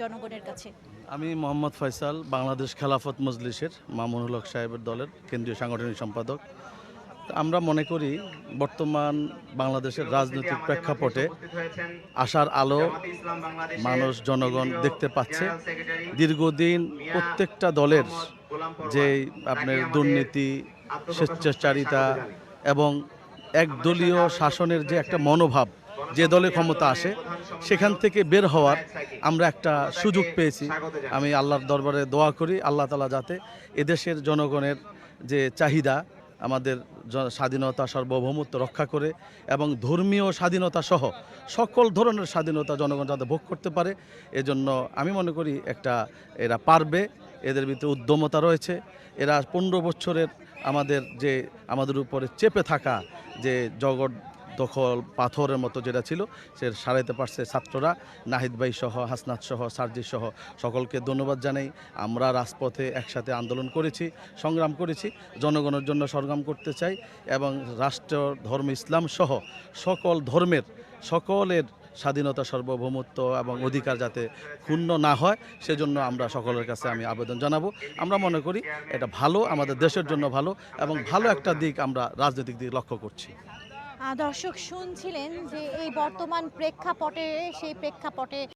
জনগণের কাছে? আমি মোহাম্মদ ফয়সাল, বাংলাদেশ খেলাফত মজলিসের মামুনুল হক সাহেবের দলের কেন্দ্রীয় সাংগঠনিক সম্পাদক। আমরা মনে করি বর্তমান বাংলাদেশের রাজনৈতিক প্রেক্ষাপটে আশার আলো মানুষ জনগণ দেখতে পাচ্ছে। দীর্ঘদিন প্রত্যেকটা দলের যে আপনার দুর্নীতি, স্বেচ্ছাচারিতা এবং একদলীয় শাসনের যে একটা মনোভাব, যে দলে ক্ষমতা আসে সেখান থেকে বের হওয়ার আমরা একটা সুযোগ পেয়েছি। আমি আল্লাহর দরবারে দোয়া করি আল্লাহ তাআলা যাতে এদেশের জনগণের যে চাহিদা, আমাদের স্বাধীনতা সার্বভৌমত্ব রক্ষা করে এবং ধর্মীয় স্বাধীনতা সহ সকল ধরনের স্বাধীনতা জনগণ যাতে ভোগ করতে পারে, এজন্য আমি মনে করি এরা পারবে। এদের ভিতরে উদ্যমতা রয়েছে। এরা 15 বছরের আমাদের উপরে চেপে থাকা যে জগৎ দখল পাথরের মতো যেটা ছিল সে সারাইতে পারছে ছাত্ররা। নাহিদ ভাই সহ, হাসনাত সহ, সার্জিস সহ সকলকে ধন্যবাদ জানাই। আমরা রাজপথে একসাথে আন্দোলন করেছি, সংগ্রাম করেছি, জনগণের জন্য সংগ্রাম করতে চাই এবং রাষ্ট্র ধর্ম ইসলাম সহ সকল ধর্মের সকলের স্বাধীনতা সার্বভৌমত্ব এবং অধিকার যাতে ক্ষুণ্ণ না হয় সেজন্য আমরা সকলের কাছে আমি আবেদন জানাবো। আমরা মনে করি এটা ভালো, আমাদের দেশের জন্য ভালো এবং ভালো একটা দিক আমরা রাজনৈতিক দিক লক্ষ্য করছি। দর্শক শুনছিলেন যে এই বর্তমান প্রেক্ষাপটে, সেই প্রেক্ষাপটে